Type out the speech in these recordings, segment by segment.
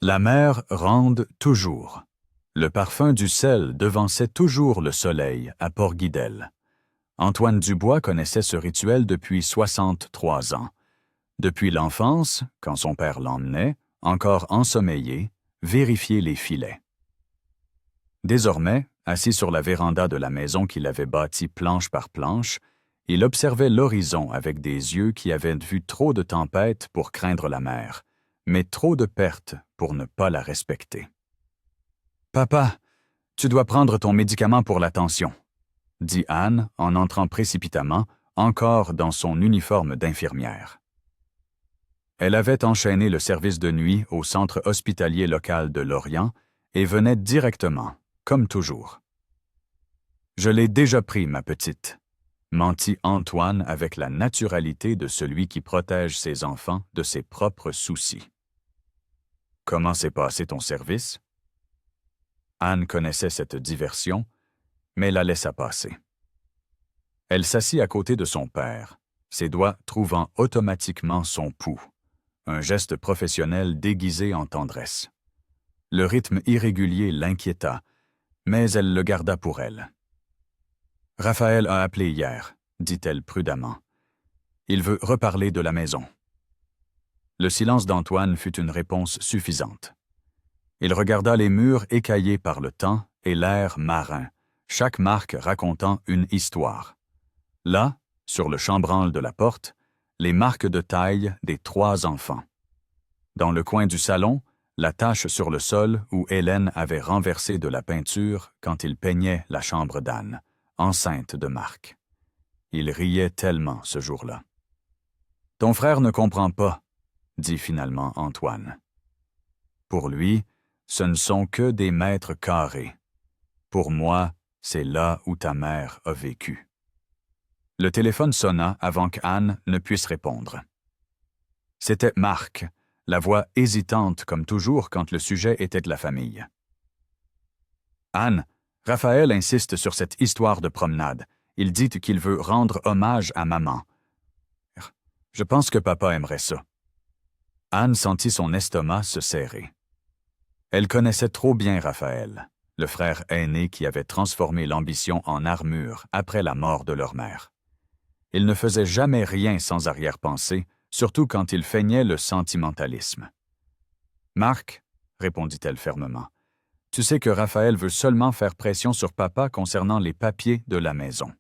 La mer ronde toujours. Le parfum du sel devançait toujours le soleil à Port-Guidel. Antoine Dubois connaissait ce rituel depuis 63 ans. Depuis l'enfance, quand son père l'emmenait, encore ensommeillé, vérifier les filets. Désormais, assis sur la véranda de la maison qu'il avait bâtie planche par planche, il observait l'horizon avec des yeux qui avaient vu trop de tempêtes pour craindre la mer, mais trop de pertes pour ne pas la respecter. « Papa, tu dois prendre ton médicament pour la tension, » dit Anne en entrant précipitamment, encore dans son uniforme d'infirmière. Elle avait enchaîné le service de nuit au centre hospitalier local de Lorient et venait directement, comme toujours. « Je l'ai déjà pris, ma petite, » mentit Antoine avec la naturalité de celui qui protège ses enfants de ses propres soucis. « Comment s'est passé ton service? » Anne connaissait cette diversion, mais la laissa passer. Elle s'assit à côté de son père, ses doigts trouvant automatiquement son pouls, un geste professionnel déguisé en tendresse. Le rythme irrégulier l'inquiéta, mais elle le garda pour elle. « Raphaël a appelé hier, » dit-elle prudemment. « Il veut reparler de la maison. » Le silence d'Antoine fut une réponse suffisante. Il regarda les murs écaillés par le temps et l'air marin, chaque marque racontant une histoire. Là, sur le chambranle de la porte, les marques de taille des 3 enfants. Dans le coin du salon, la tache sur le sol où Hélène avait renversé de la peinture quand il peignait la chambre d'Anne, enceinte de Marc. Il riait tellement ce jour-là. « Ton frère ne comprend pas, » dit finalement Antoine. Pour lui, ce ne sont que des mètres carrés. Pour moi, c'est là où ta mère a vécu. Le téléphone sonna avant qu'Anne ne puisse répondre. C'était Marc, la voix hésitante comme toujours quand le sujet était de la famille. « Anne, Raphaël insiste sur cette histoire de promenade. Il dit qu'il veut rendre hommage à maman. Je pense que papa aimerait ça. » Anne sentit son estomac se serrer. Elle connaissait trop bien Raphaël, le frère aîné qui avait transformé l'ambition en armure après la mort de leur mère. Il ne faisait jamais rien sans arrière-pensée, surtout quand il feignait le sentimentalisme. « Marc, » répondit-elle fermement, « tu sais que Raphaël veut seulement faire pression sur papa concernant les papiers de la maison. »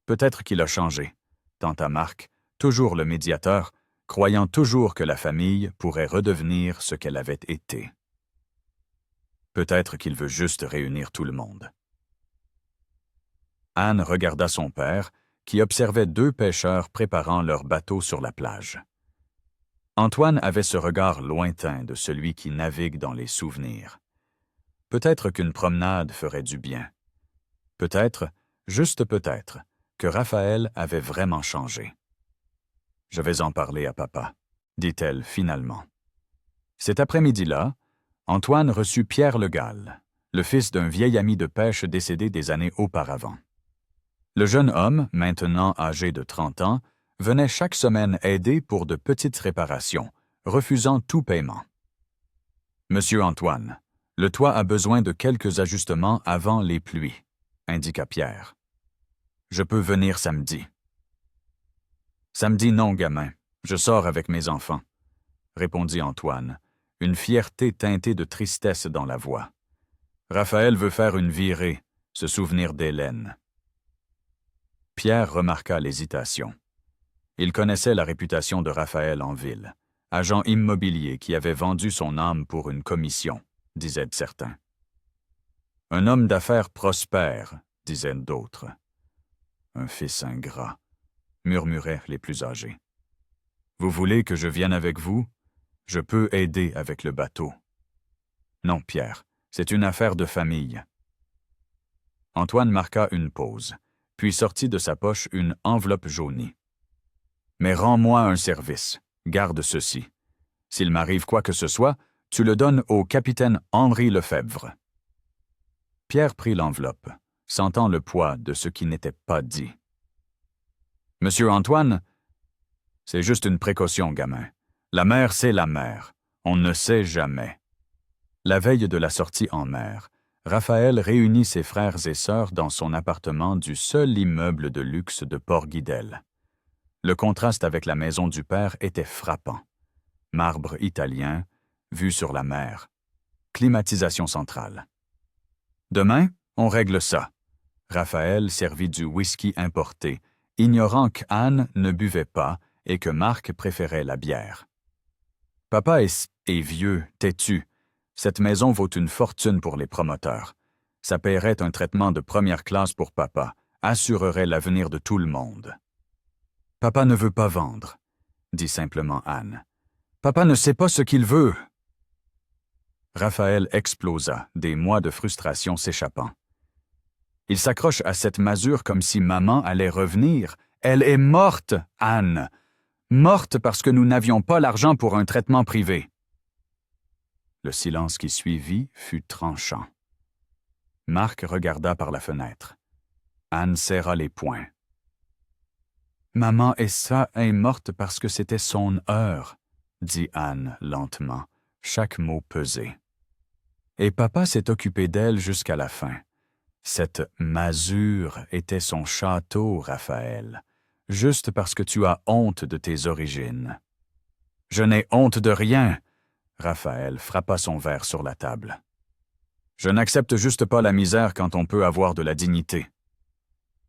Peut-être qu'il a changé, tenta Marc, toujours le médiateur, croyant toujours que la famille pourrait redevenir ce qu'elle avait été. Peut-être qu'il veut juste réunir tout le monde. Anne regarda son père, qui observait 2 pêcheurs préparant leur bateau sur la plage. Antoine avait ce regard lointain de celui qui navigue dans les souvenirs. Peut-être qu'une promenade ferait du bien. Peut-être, juste peut-être, que Raphaël avait vraiment changé. « Je vais en parler à papa, » dit-elle finalement. Cet après-midi-là, Antoine reçut Pierre Le Gall, le fils d'un vieil ami de pêche décédé des années auparavant. Le jeune homme, maintenant âgé de 30 ans, venait chaque semaine aider pour de petites réparations, refusant tout paiement. « Monsieur Antoine, le toit a besoin de quelques ajustements avant les pluies, » indiqua Pierre. « Je peux venir samedi. » « Samedi non, gamin, je sors avec mes enfants, » répondit Antoine, une fierté teintée de tristesse dans la voix. Raphaël veut faire une virée, se souvenir d'Hélène. Pierre remarqua l'hésitation. Il connaissait la réputation de Raphaël en ville, agent immobilier qui avait vendu son âme pour une commission, disaient certains. Un homme d'affaires prospère, disaient d'autres. Un fils ingrat, murmuraient les plus âgés. Vous voulez que je vienne avec vous? Je peux aider avec le bateau. Non, Pierre, c'est une affaire de famille. Antoine marqua une pause, puis sortit de sa poche une enveloppe jaunie. Mais rends-moi un service, garde ceci. S'il m'arrive quoi que ce soit, tu le donnes au capitaine Henri Lefebvre. Pierre prit l'enveloppe, sentant le poids de ce qui n'était pas dit. Monsieur Antoine, c'est juste une précaution, gamin. La mer, c'est la mer. On ne sait jamais. La veille de la sortie en mer, Raphaël réunit ses frères et sœurs dans son appartement du seul immeuble de luxe de Port-Guidel. Le contraste avec la maison du père était frappant. Marbre italien, vue sur la mer, climatisation centrale. Demain, on règle ça. Raphaël servit du whisky importé, ignorant qu'Anne ne buvait pas et que Marc préférait la bière. Papa est vieux, têtu. Cette maison vaut une fortune pour les promoteurs. Ça paierait un traitement de première classe pour papa, assurerait l'avenir de tout le monde. Papa ne veut pas vendre, dit simplement Anne. Papa ne sait pas ce qu'il veut. Raphaël explosa, des mois de frustration s'échappant. Il s'accroche à cette masure comme si maman allait revenir. Elle est morte, Anne. Morte parce que nous n'avions pas l'argent pour un traitement privé. Le silence qui suivit fut tranchant. Marc regarda par la fenêtre. Anne serra les poings. Maman est morte parce que c'était son heure, dit Anne lentement, chaque mot pesé. Et papa s'est occupé d'elle jusqu'à la fin. Cette masure était son château, Raphaël, juste parce que tu as honte de tes origines. Je n'ai honte de rien, Raphaël frappa son verre sur la table. Je n'accepte juste pas la misère quand on peut avoir de la dignité.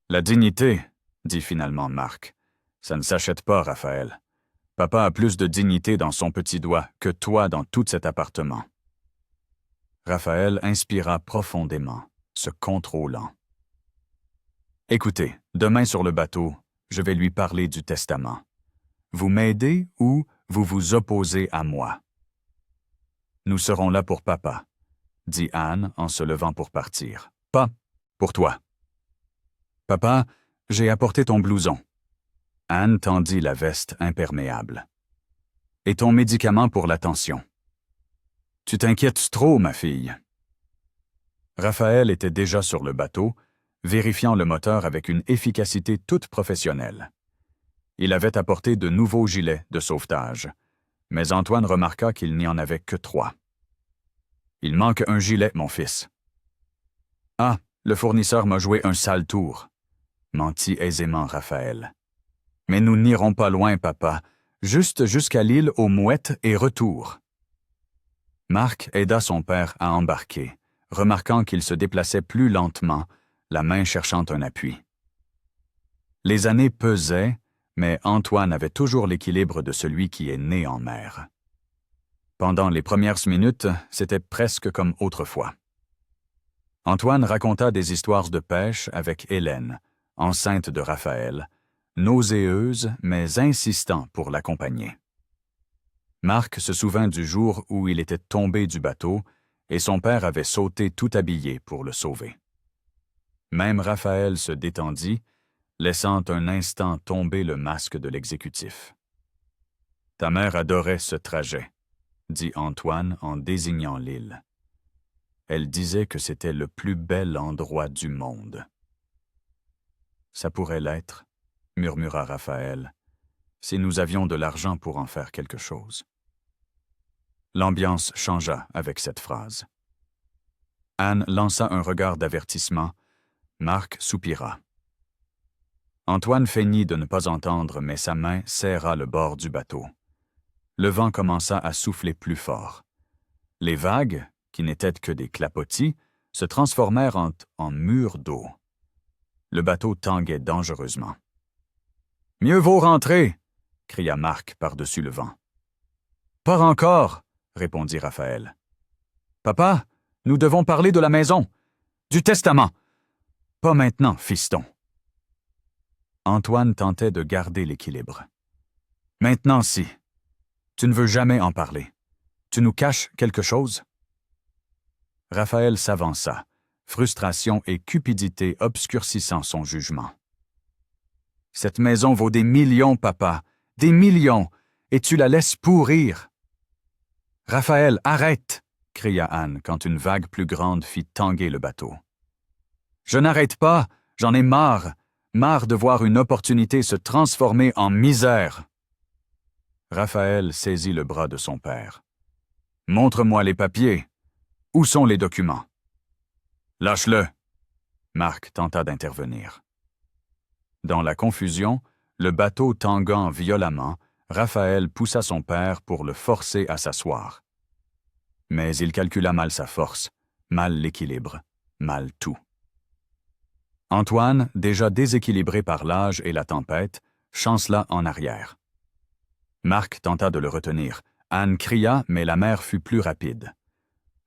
La dignité, dit finalement Marc, ça ne s'achète pas, Raphaël. Papa a plus de dignité dans son petit doigt que toi dans tout cet appartement. Raphaël inspira profondément, se contrôlant. Écoutez, demain sur le bateau, je vais lui parler du testament. Vous m'aidez ou vous vous opposez à moi? Nous serons là pour papa, dit Anne en se levant pour partir. Pas pour toi. Papa, j'ai apporté ton blouson. Anne tendit la veste imperméable. Et ton médicament pour la tension. Tu t'inquiètes trop, ma fille. Raphaël était déjà sur le bateau, vérifiant le moteur avec une efficacité toute professionnelle. Il avait apporté de nouveaux gilets de sauvetage, mais Antoine remarqua qu'il n'y en avait que 3. « Il manque un gilet, mon fils. »« Ah, le fournisseur m'a joué un sale tour, » mentit aisément Raphaël. « Mais nous n'irons pas loin, papa, juste jusqu'à l'île aux Mouettes et retour. » Marc aida son père à embarquer, remarquant qu'il se déplaçait plus lentement, la main cherchant un appui. Les années pesaient, mais Antoine avait toujours l'équilibre de celui qui est né en mer. Pendant les premières minutes, c'était presque comme autrefois. Antoine raconta des histoires de pêche avec Hélène, enceinte de Raphaël, nauséeuse mais insistant pour l'accompagner. Marc se souvint du jour où il était tombé du bateau et son père avait sauté tout habillé pour le sauver. Même Raphaël se détendit, laissant un instant tomber le masque de l'exécutif. « Ta mère adorait ce trajet, » dit Antoine en désignant l'île. Elle disait que c'était le plus bel endroit du monde. « Ça pourrait l'être, » murmura Raphaël, « si nous avions de l'argent pour en faire quelque chose. » L'ambiance changea avec cette phrase. Anne lança un regard d'avertissement. Marc soupira. Antoine feignit de ne pas entendre, mais sa main serra le bord du bateau. Le vent commença à souffler plus fort. Les vagues, qui n'étaient que des clapotis, se transformèrent en murs d'eau. Le bateau tanguait dangereusement. « Mieux vaut rentrer !» cria Marc par-dessus le vent. « Pas encore !» répondit Raphaël. « Papa, nous devons parler de la maison, du testament. Pas maintenant, fiston. » Antoine tentait de garder l'équilibre. « Maintenant, si. Tu ne veux jamais en parler. Tu nous caches quelque chose? » Raphaël s'avança, frustration et cupidité obscurcissant son jugement. « Cette maison vaut des millions, papa, des millions, et tu la laisses pourrir. »« Raphaël, arrête !» cria Anne quand une vague plus grande fit tanguer le bateau. « Je n'arrête pas, j'en ai marre de voir une opportunité se transformer en misère. » Raphaël saisit le bras de son père. Montre-moi les papiers. Où sont les documents? Lâche-le. Marc tenta d'intervenir. Dans la confusion, le bateau tanguant violemment, Raphaël poussa son père pour le forcer à s'asseoir. Mais il calcula mal sa force, mal l'équilibre, mal tout. Antoine, déjà déséquilibré par l'âge et la tempête, chancela en arrière. Marc tenta de le retenir. Anne cria, mais la mer fut plus rapide.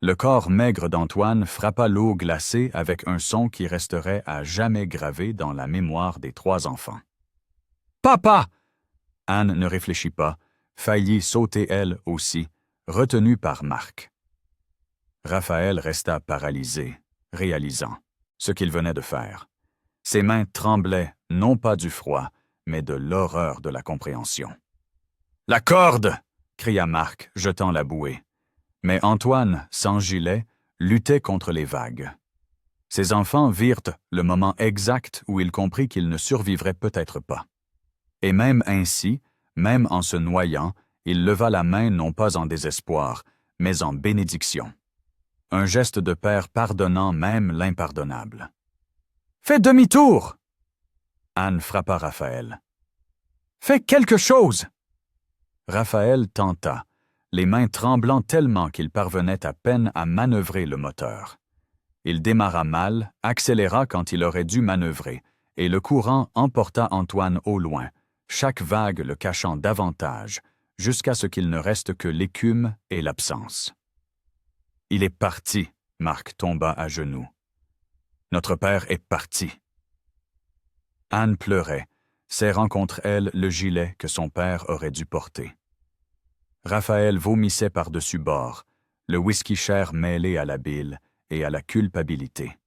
Le corps maigre d'Antoine frappa l'eau glacée avec un son qui resterait à jamais gravé dans la mémoire des 3 enfants. « Papa! » Anne ne réfléchit pas, faillit sauter elle aussi, retenue par Marc. Raphaël resta paralysé, réalisant ce qu'il venait de faire. Ses mains tremblaient, non pas du froid, mais de l'horreur de la compréhension. « La corde! » cria Marc, jetant la bouée. Mais Antoine, sans gilet, luttait contre les vagues. Ses enfants virent le moment exact où il comprit qu'il ne survivrait peut-être pas. Et même ainsi, même en se noyant, il leva la main non pas en désespoir, mais en bénédiction. Un geste de père pardonnant même l'impardonnable. « Fais demi-tour! » Anne frappa Raphaël. « Fais quelque chose! » Raphaël tenta, les mains tremblant tellement qu'il parvenait à peine à manœuvrer le moteur. Il démarra mal, accéléra quand il aurait dû manœuvrer, et le courant emporta Antoine au loin, chaque vague le cachant davantage, jusqu'à ce qu'il ne reste que l'écume et l'absence. « Il est parti !» Marc tomba à genoux. « Notre père est parti !» Anne pleurait, serrant contre elle le gilet que son père aurait dû porter. Raphaël vomissait par-dessus bord, le whisky cher mêlé à la bile et à la culpabilité.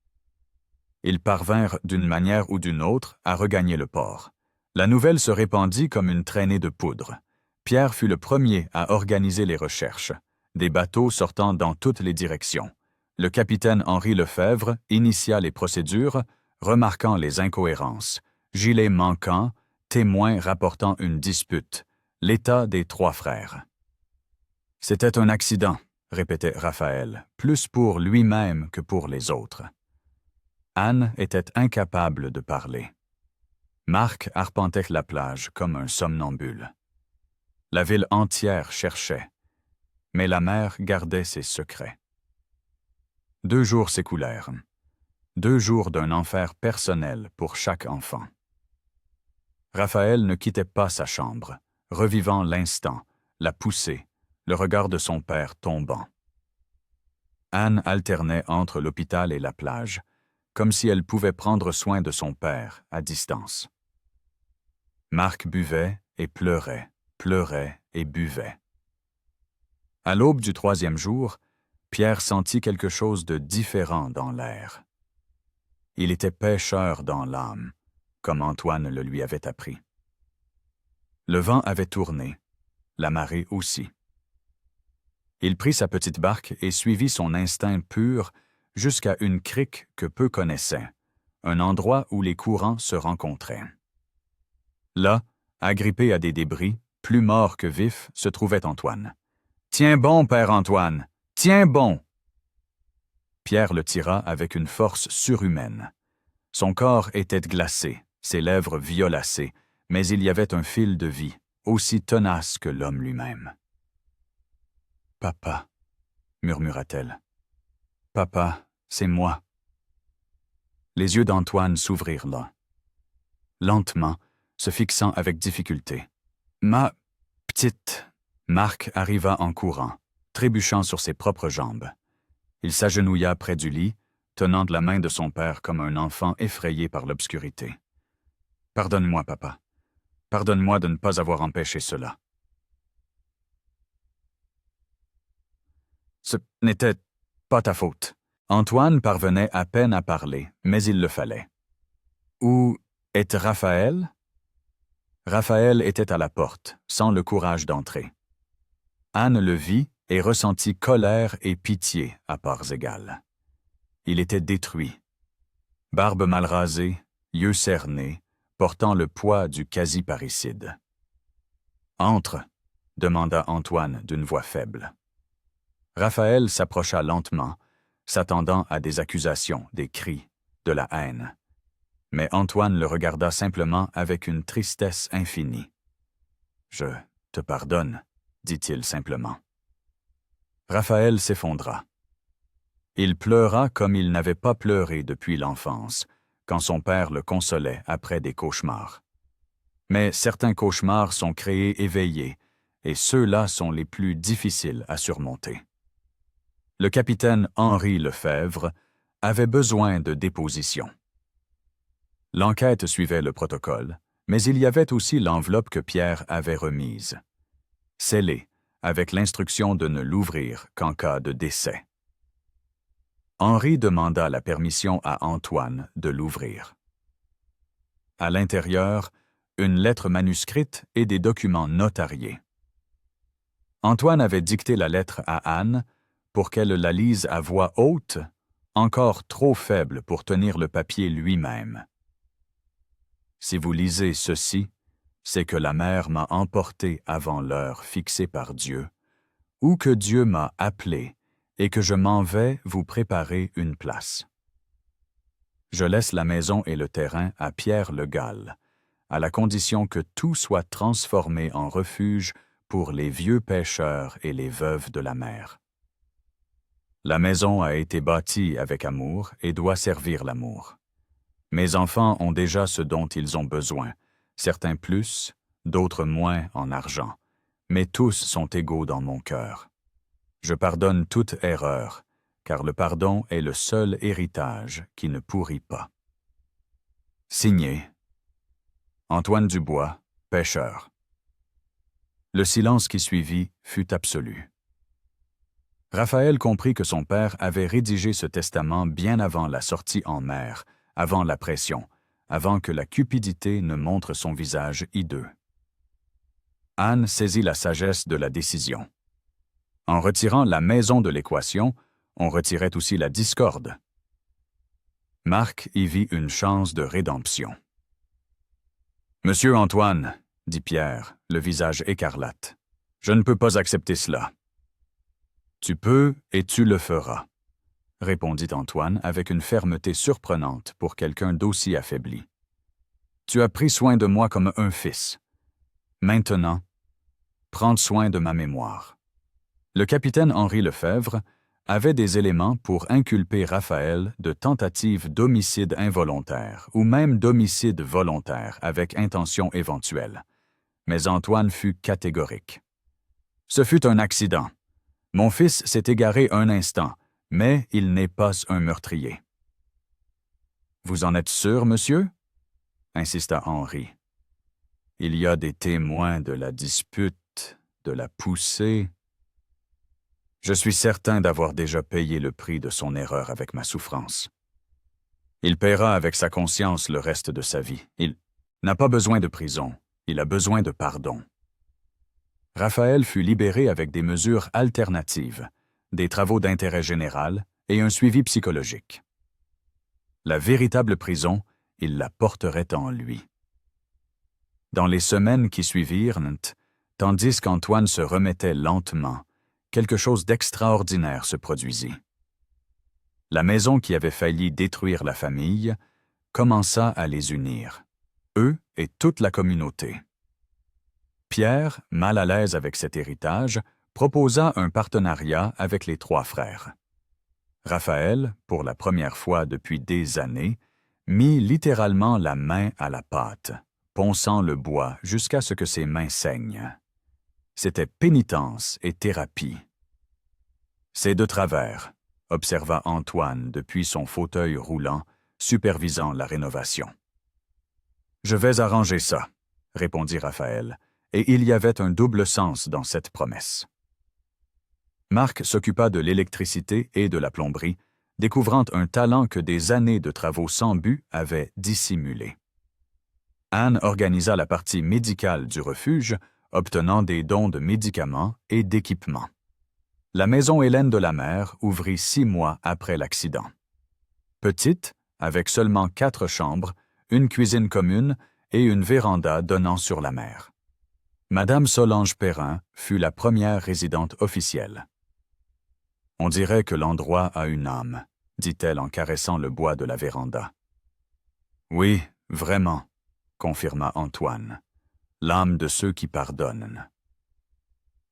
Ils parvinrent d'une manière ou d'une autre à regagner le port. La nouvelle se répandit comme une traînée de poudre. Pierre fut le premier à organiser les recherches, des bateaux sortant dans toutes les directions. Le capitaine Henri Lefebvre initia les procédures, remarquant les incohérences, gilets manquants, témoins rapportant une dispute, l'état des 3 frères. « C'était un accident », répétait Raphaël, plus pour lui-même que pour les autres. Anne était incapable de parler. Marc arpentait la plage comme un somnambule. La ville entière cherchait, mais la mer gardait ses secrets. 2 jours s'écoulèrent. 2 jours d'un enfer personnel pour chaque enfant. Raphaël ne quittait pas sa chambre, revivant l'instant, la poussée, le regard de son père tombant. Anne alternait entre l'hôpital et la plage, comme si elle pouvait prendre soin de son père à distance. Marc buvait et pleurait et buvait. À l'aube du 3e jour, Pierre sentit quelque chose de différent dans l'air. Il était pêcheur dans l'âme, comme Antoine le lui avait appris. Le vent avait tourné, la marée aussi. Il prit sa petite barque et suivit son instinct pur jusqu'à une crique que peu connaissaient, un endroit où les courants se rencontraient. Là, agrippé à des débris, plus mort que vif, se trouvait Antoine. « Tiens bon, père Antoine, tiens bon !» Pierre le tira avec une force surhumaine. Son corps était glacé, ses lèvres violacées, mais il y avait un fil de vie, aussi tenace que l'homme lui-même. « Papa, » murmura-t-elle. « Papa, c'est moi. » Les yeux d'Antoine s'ouvrirent là. Lentement, se fixant avec difficulté. « Ma petite... » Marc arriva en courant, trébuchant sur ses propres jambes. Il s'agenouilla près du lit, tenant de la main de son père comme un enfant effrayé par l'obscurité. « Pardonne-moi, papa. Pardonne-moi de ne pas avoir empêché cela. » Ce n'était pas ta faute. Antoine parvenait à peine à parler, mais il le fallait. « Où est Raphaël? » Raphaël était à la porte, sans le courage d'entrer. Anne le vit et ressentit colère et pitié à parts égales. Il était détruit. Barbe mal rasée, yeux cernés, portant le poids du quasi-parricide. « Entre » demanda Antoine d'une voix faible. Raphaël s'approcha lentement, s'attendant à des accusations, des cris, de la haine. Mais Antoine le regarda simplement avec une tristesse infinie. « Je te pardonne, » dit-il simplement. Raphaël s'effondra. Il pleura comme il n'avait pas pleuré depuis l'enfance, quand son père le consolait après des cauchemars. Mais certains cauchemars sont créés éveillés, et ceux-là sont les plus difficiles à surmonter. Le capitaine Henri Lefebvre avait besoin de déposition. L'enquête suivait le protocole, mais il y avait aussi l'enveloppe que Pierre avait remise, scellée, avec l'instruction de ne l'ouvrir qu'en cas de décès. Henri demanda la permission à Antoine de l'ouvrir. À l'intérieur, une lettre manuscrite et des documents notariés. Antoine avait dicté la lettre à Anne pour qu'elle la lise à voix haute, encore trop faible pour tenir le papier lui-même. « Si vous lisez ceci, c'est que la mère m'a emporté avant l'heure fixée par Dieu, ou que Dieu m'a appelé et que je m'en vais vous préparer une place. Je laisse la maison et le terrain à Pierre Le Gall, à la condition que tout soit transformé en refuge pour les vieux pêcheurs et les veuves de la mer. La maison a été bâtie avec amour et doit servir l'amour. Mes enfants ont déjà ce dont ils ont besoin, certains plus, d'autres moins en argent, mais tous sont égaux dans mon cœur. Je pardonne toute erreur, car le pardon est le seul héritage qui ne pourrit pas. » Signé Antoine Dubois, pêcheur. Le silence qui suivit fut absolu. Raphaël comprit que son père avait rédigé ce testament bien avant la sortie en mer, avant la pression, avant que la cupidité ne montre son visage hideux. Anne saisit la sagesse de la décision. En retirant la maison de l'équation, on retirait aussi la discorde. Marc y vit une chance de rédemption. « Monsieur Antoine, » dit Pierre, le visage écarlate, « je ne peux pas accepter cela. »« Tu peux et tu le feras, » répondit Antoine avec une fermeté surprenante pour quelqu'un d'aussi affaibli. « Tu as pris soin de moi comme un fils. Maintenant, prends soin de ma mémoire. » Le capitaine Henri Lefebvre avait des éléments pour inculper Raphaël de tentative d'homicide involontaire ou même d'homicide volontaire avec intention éventuelle. Mais Antoine fut catégorique. « Ce fut un accident. Mon fils s'est égaré un instant, mais il n'est pas un meurtrier. »« Vous en êtes sûr, monsieur ?» insista Henri. « Il y a des témoins de la dispute, de la poussée. » Je suis certain d'avoir déjà payé le prix de son erreur avec ma souffrance. Il paiera avec sa conscience le reste de sa vie. Il n'a pas besoin de prison, il a besoin de pardon. Raphaël fut libéré avec des mesures alternatives, des travaux d'intérêt général et un suivi psychologique. La véritable prison, il la porterait en lui. Dans les semaines qui suivirent, tandis qu'Antoine se remettait lentement, quelque chose d'extraordinaire se produisit. La maison qui avait failli détruire la famille commença à les unir, eux et toute la communauté. Pierre, mal à l'aise avec cet héritage, proposa un partenariat avec les trois frères. Raphaël, pour la première fois depuis des années, mit littéralement la main à la pâte, ponçant le bois jusqu'à ce que ses mains saignent. C'était pénitence et thérapie. « C'est de travers », observa Antoine depuis son fauteuil roulant, supervisant la rénovation. « Je vais arranger ça », répondit Raphaël, et il y avait un double sens dans cette promesse. Marc s'occupa de l'électricité et de la plomberie, découvrant un talent que des années de travaux sans but avaient dissimulé. Anne organisa la partie médicale du refuge, obtenant des dons de médicaments et d'équipements. La maison Hélène de la Mer ouvrit 6 mois après l'accident. Petite, avec seulement 4 chambres, une cuisine commune et une véranda donnant sur la mer. Madame Solange Perrin fut la première résidente officielle. On dirait que l'endroit a une âme, dit-elle en caressant le bois de la véranda. Oui, vraiment, confirma Antoine, l'âme de ceux qui pardonnent.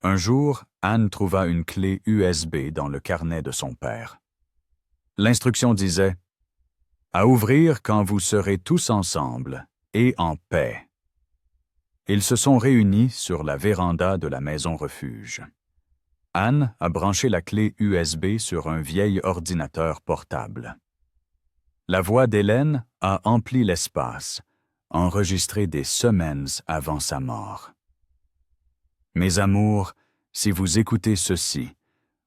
Un jour, Anne trouva une clé USB dans le carnet de son père. L'instruction disait « À ouvrir quand vous serez tous ensemble et en paix ». Ils se sont réunis sur la véranda de la maison refuge. Anne a branché la clé USB sur un vieil ordinateur portable. La voix d'Hélène a empli l'espace, enregistré des semaines avant sa mort. Mes amours, si vous écoutez ceci,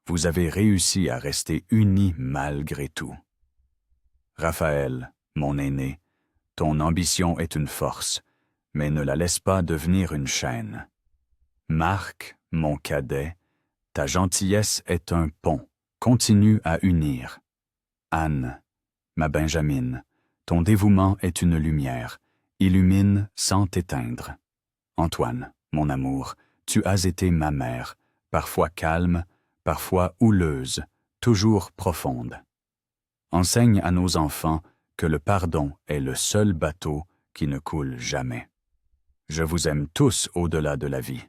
vous avez réussi à rester unis malgré tout. Raphaël, mon aîné, ton ambition est une force, mais ne la laisse pas devenir une chaîne. Marc, mon cadet, ta gentillesse est un pont, continue à unir. Anne, ma Benjamine, ton dévouement est une lumière, illumine sans t'éteindre. Antoine, mon amour, tu as été ma mère, parfois calme, parfois houleuse, toujours profonde. Enseigne à nos enfants que le pardon est le seul bateau qui ne coule jamais. Je vous aime tous au-delà de la vie.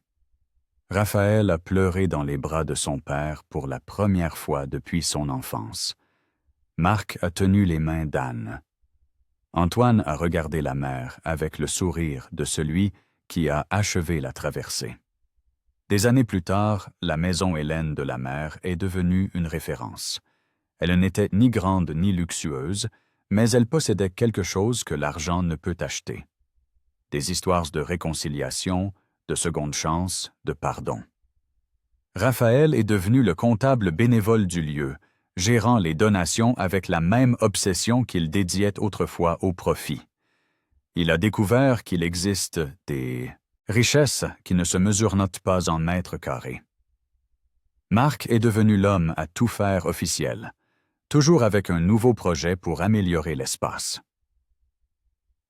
Raphaël a pleuré dans les bras de son père pour la première fois depuis son enfance. Marc a tenu les mains d'Anne. Antoine a regardé la mer avec le sourire de celui qui a achevé la traversée. Des années plus tard, la maison Hélène de la mer est devenue une référence. Elle n'était ni grande ni luxueuse, mais elle possédait quelque chose que l'argent ne peut acheter. Des histoires de réconciliation, de seconde chance, de pardon. Raphaël est devenu le comptable bénévole du lieu, gérant les donations avec la même obsession qu'il dédiait autrefois au profit. Il a découvert qu'il existe des richesses qui ne se mesurent pas en mètres carrés. Marc est devenu l'homme à tout faire officiel, toujours avec un nouveau projet pour améliorer l'espace.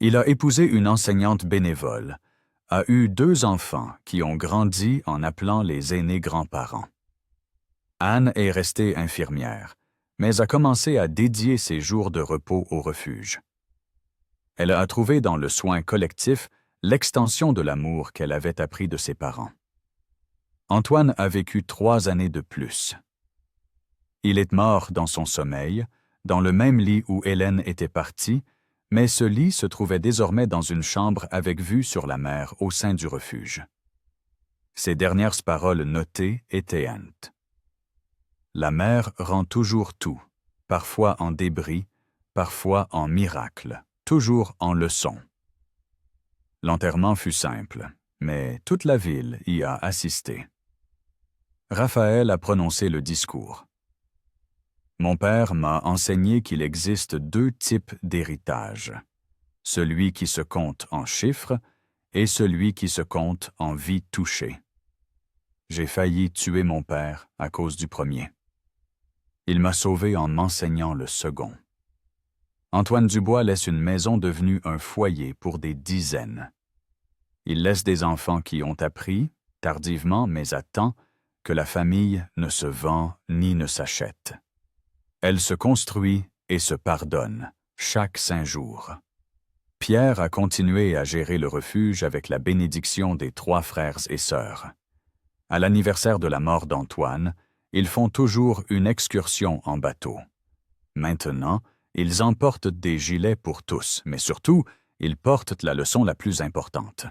Il a épousé une enseignante bénévole, a eu 2 enfants qui ont grandi en appelant les aînés grands-parents. Anne est restée infirmière, mais a commencé à dédier ses jours de repos au refuge. Elle a trouvé dans le soin collectif l'extension de l'amour qu'elle avait appris de ses parents. Antoine a vécu 3 années de plus. Il est mort dans son sommeil, dans le même lit où Hélène était partie, mais ce lit se trouvait désormais dans une chambre avec vue sur la mer au sein du refuge. Ses dernières paroles notées étaient « La mer rend toujours tout, parfois en débris, parfois en miracle, toujours en leçon. » L'enterrement fut simple, mais toute la ville y a assisté. Raphaël a prononcé le discours. Mon père m'a enseigné qu'il existe 2 types d'héritage, celui qui se compte en chiffres et celui qui se compte en vie touchée. J'ai failli tuer mon père à cause du premier. Il m'a sauvé en m'enseignant le second. Antoine Dubois laisse une maison devenue un foyer pour des dizaines. Il laisse des enfants qui ont appris, tardivement mais à temps, que la famille ne se vend ni ne s'achète. Elle se construit et se pardonne, chaque 5 jours. Pierre a continué à gérer le refuge avec la bénédiction des 3 frères et sœurs. À l'anniversaire de la mort d'Antoine, ils font toujours une excursion en bateau. Maintenant, ils emportent des gilets pour tous, mais surtout, ils portent la leçon la plus importante.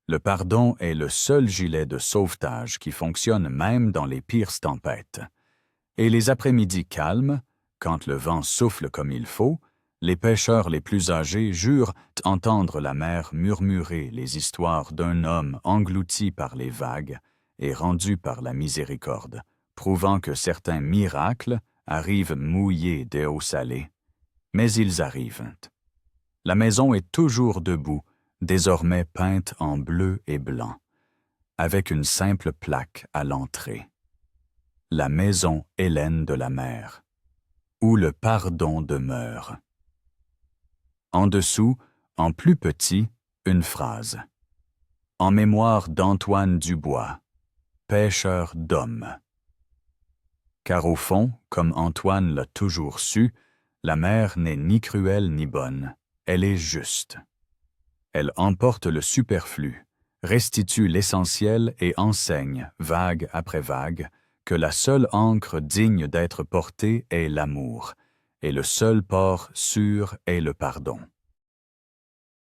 Le pardon est le seul gilet de sauvetage qui fonctionne même dans les pires tempêtes. Et les après-midi calmes, quand le vent souffle comme il faut, les pêcheurs les plus âgés jurent entendre la mer murmurer les histoires d'un homme englouti par les vagues et rendu par la miséricorde, prouvant que certains miracles arrivent mouillés d'eau salée. Mais ils arrivent. La maison est toujours debout, désormais peinte en bleu et blanc, avec une simple plaque à l'entrée. La maison Hélène de la mer, où le pardon demeure. En dessous, en plus petit, une phrase. En mémoire d'Antoine Dubois, pêcheur d'hommes. Car au fond, comme Antoine l'a toujours su, la mer n'est ni cruelle ni bonne, elle est juste. Elle emporte le superflu, restitue l'essentiel et enseigne, vague après vague, que la seule ancre digne d'être portée est l'amour, et le seul port sûr est le pardon.